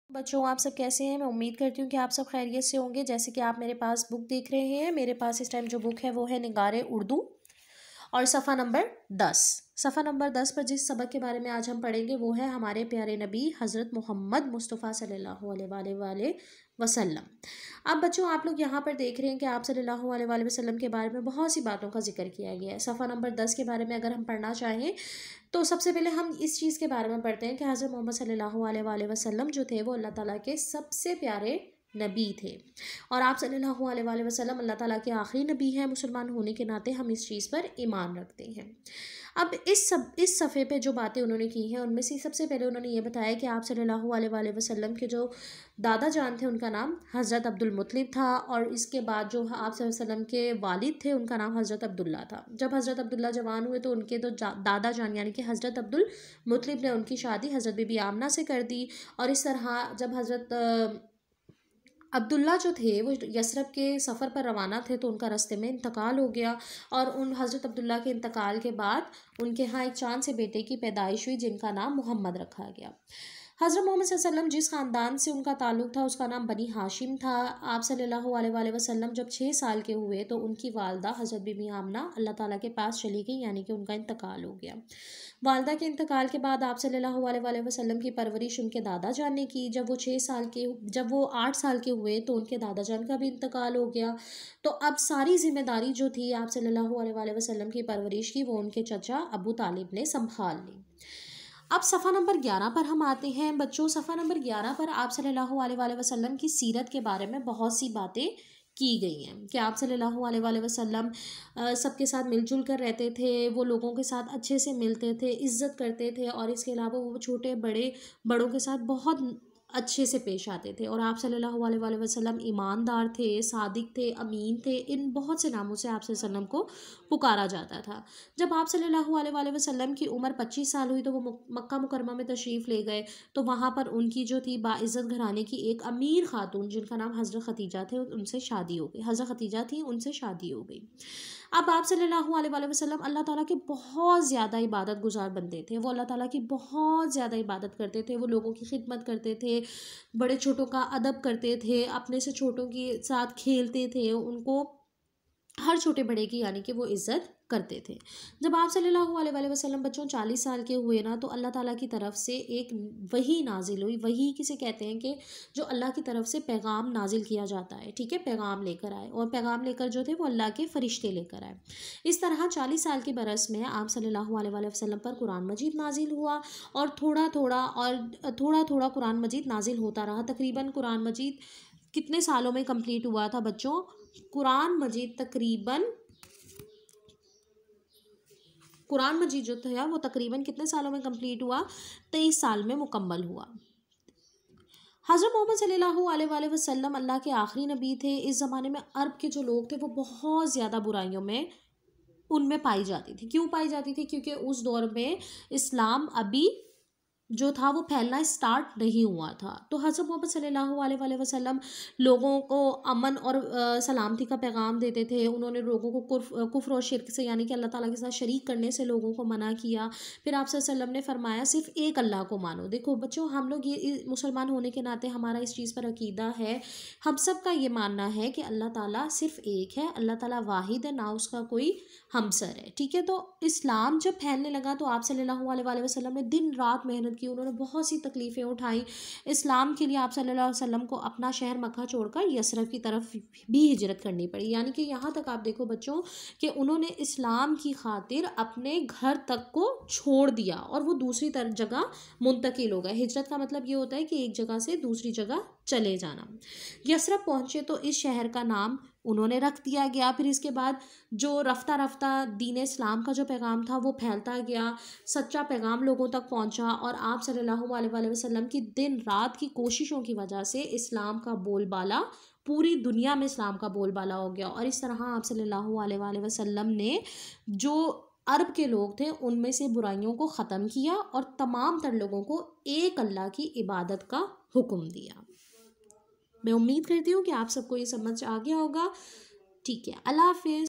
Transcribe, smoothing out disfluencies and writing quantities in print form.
बच्चों, आप सब कैसे हैं? मैं उम्मीद करती हूँ कि आप सब खैरियत से होंगे। जैसे कि आप मेरे पास बुक देख रहे हैं, मेरे पास इस टाइम जो बुक है वो है निगारे उर्दू और सफ़ा नंबर 10। सफ़ा नंबर 10 पर जिस सबक के बारे में आज हम पढ़ेंगे वो है हमारे प्यारे नबी हज़रत मोहम्मद मुस्तफ़ा सल्लल्लाहु अलैहि वसल्लम। अब बच्चों, आप लोग यहाँ पर देख रहे हैं कि आप सल्लल्लाहु अलैहि वसल्लम के बारे में बहुत सी बातों का जिक्र किया गया है। सफ़ा नंबर 10 के बारे में अगर हम पढ़ना चाहें तो सबसे पहले हम इस चीज़ के बारे में पढ़ते हैं कि हज़रत मोहम्मद सल्लल्लाहु अलैहि वसल्लम जो थे वो अल्लाह ताला के सबसे प्यारे नबी थे और आप सल्लल्लाहु अलैहि वसल्लम अल्लाह ताला के आखिरी नबी हैं। मुसलमान होने के नाते हम इस चीज़ पर ईमान रखते हैं। अब इस सफ़े पे जो बातें उन्होंने की हैं उनमें से सबसे पहले उन्होंने ये बताया कि आप सल्लल्लाहु अलैहि वसल्लम के जो दादा जान थे उनका नाम हज़रत अब्दुल मुत्तलिब था और इसके बाद जो आप सल्लल्लाहु अलैहि वसल्लम के वालिद थे उनका नाम हज़रत अब्दुल्ला था। जब हज़रत अब्दुल्ला जवान हुए तो उनके तो दादा जान यानी कि हज़रत अब्दुल मुत्तलिब ने उनकी शादी हज़रत बीबी आमना से कर दी और इस तरह जब हज़रत अब्दुल्ला जो थे वो यसरब के सफ़र पर रवाना थे तो उनका रास्ते में इंतकाल हो गया और उन हज़रत अब्दुल्ला के इंतकाल के बाद उनके यहाँ एक चांद से बेटे की पैदाइश हुई जिनका नाम मोहम्मद रखा गया। हज़रत मोहम्मद सल्लल्लाहु अलैहि वसल्लम जिस ख़ानदान से उनका ताल्लुक़ था उसका नाम बनी हाशिम था। आप सल्लल्लाहु अलैहि वसल्लम जब 6 साल के हुए तो उनकी वालदा हज़रत बीबी आमना अल्लाह ताला के पास चली गई यानी कि उनका इंतकाल हो गया। वालदा के इंतकाल के बाद आप सल्लल्लाहु अलैहि वसल्लम की परवरिश उनके दादा जान ने की। जब वो 8 साल के हुए तो उनके दादा जान का भी इंतकाल हो गया। तो अब सारी जिम्मेदारी जो थी आप सल्लल्लाहु अलैहि वसल्लम की परवरिश की वो उनके चचा अबू तालिब ने संभाल ली। अब सफ़ा नंबर 11 पर हम आते हैं। बच्चों, सफ़ा नंबर 11 पर आप सल्लल्लाहु अलैहि वसल्लम की सीरत के बारे में बहुत सी बातें की गई हैं कि आप सल्लल्लाहु अलैहि वसल्लम सबके साथ मिलजुल कर रहते थे, वो लोगों के साथ अच्छे से मिलते थे, इज़्ज़त करते थे और इसके अलावा वो छोटे बड़ों के साथ बहुत अच्छे से पेश आते थे और आप सल्लल्लाहु अलैहि वसल्लम ईमानदार थे, सादिक थे, अमीन थे। इन बहुत से नामों से आप सल्लल्लाहु अलैहि वसल्लम को पुकारा जाता था। जब आप सल्लल्लाहु अलैहि वसल्लम की उम्र 25 साल हुई तो वो मक्का मुकरमा में तशरीफ़ ले गए तो वहाँ पर उनकी जो थी बाइज़्ज़त घराने की एक अमीर खातून जिनका नाम हज़रत खतीजा थे उनसे शादी हो गई। हज़रत खतीजा थी, उनसे शादी हो गई। अब आप सल्लल्लाहु अलैहि वसल्लम अल्लाह ताला के बहुत ज़्यादा इबादत गुजार बंदे थे। वो अल्लाह ताला की बहुत ज़्यादा इबादत करते थे, वो लोगों की खिदमत करते थे, बड़े छोटों का अदब करते थे, अपने से छोटों के साथ खेलते थे, उनको हर छोटे बड़े की यानी कि वो इज़्ज़त करते थे। जब आप सल्लल्लाहु अलैहि वसल्लम बच्चों 40 साल के हुए ना तो अल्लाह ताला की तरफ से एक वही नाजिल हुई। वही किसे कहते हैं कि जो अल्लाह की तरफ से पैगाम नाजिल किया जाता है, ठीक है, पैगाम लेकर आए और पैगाम लेकर जो थे वो अल्लाह के फरिश्ते लेकर आए। इस तरह 40 साल के बरस में आप सल्लल्लाहु अलैहि वसल्लम पर कुरान मजीद नाजिल हुआ और थोड़ा थोड़ा कुरान मजीद नाजिल होता रहा। तकरीबन कुरान मजीद कितने सालों में कंप्लीट हुआ था बच्चों? कुरान मजीद जो था वो तकरीबन कितने सालों में कंप्लीट हुआ? 23 साल में मुकम्मल हुआ। हज़रत मोहम्मद सल्लल्लाहु अलैहि वसल्लम अल्लाह के आखिरी नबी थे। इस ज़माने में अरब के जो लोग थे वो बहुत ज़्यादा बुराइयों में उनमें पाई जाती थी। क्यों पाई जाती थी? क्योंकि उस दौर में इस्लाम अभी जो था वो फैलना स्टार्ट नहीं हुआ था। तो हज़रत मोहम्मद सल्लल्लाहु अलैहि वसल्लम लोगों को अमन और सलामती का पैगाम देते थे। उन्होंने लोगों को कुफ्र और शिर्क से यानी कि अल्लाह ताला के साथ शरीक करने से लोगों को मना किया। फिर आप सल्लल्लाहु अलैहि वसल्लम ने फरमाया सिर्फ़ एक अल्लाह को मानो। देखो बच्चों, हम लोग ये मुसलमान होने के नाते हमारा इस चीज़ पर अकीदा है, हम सब का ये मानना है कि अल्लाह ताला सिर्फ़ एक है, अल्लाह ताला वाहिद है, ना उसका कोई हमसर है, ठीक है। तो इस्लाम जब फैलने लगा तो आप सल्लल्लाहु अलैहि वसल्लम ने दिन रात मेहनत की, उन्होंने बहुत सी तकलीफ़ें उठाई इस्लाम के लिए। आप सल्लल्लाहु अलैहि वसल्लम को अपना शहर मक्का छोड़कर यसरब की तरफ भी हिजरत करनी पड़ी। यानी कि यहाँ तक आप देखो बच्चों कि उन्होंने इस्लाम की खातिर अपने घर तक को छोड़ दिया और वो दूसरी जगह मुंतकिल हो गए। हिजरत का मतलब ये होता है कि एक जगह से दूसरी जगह चले जाना। यसरब पहुँचे तो इस शहर का नाम उन्होंने रख दिया गया। फिर इसके बाद जो रफ्ता रफ्ता दीन इस्लाम का जो पैगाम था वो फैलता गया, सच्चा पैगाम लोगों तक पहुंचा और आप सल्लल्लाहु अलैहि वसल्लम की दिन रात की कोशिशों की वजह से इस्लाम का बोलबाला पूरी दुनिया में इस्लाम का बोलबाला हो गया। और इस तरह आप सल्लल्लाहु अलैहि वसल्लम ने जो अरब के लोग थे उनमें से बुराइयों को ख़त्म किया और तमाम तर लोगों को एक अल्लाह की इबादत का हुक्म दिया। मैं उम्मीद करती हूँ कि आप सबको ये समझ आ गया होगा। ठीक है, अल्लाह हाफिज़।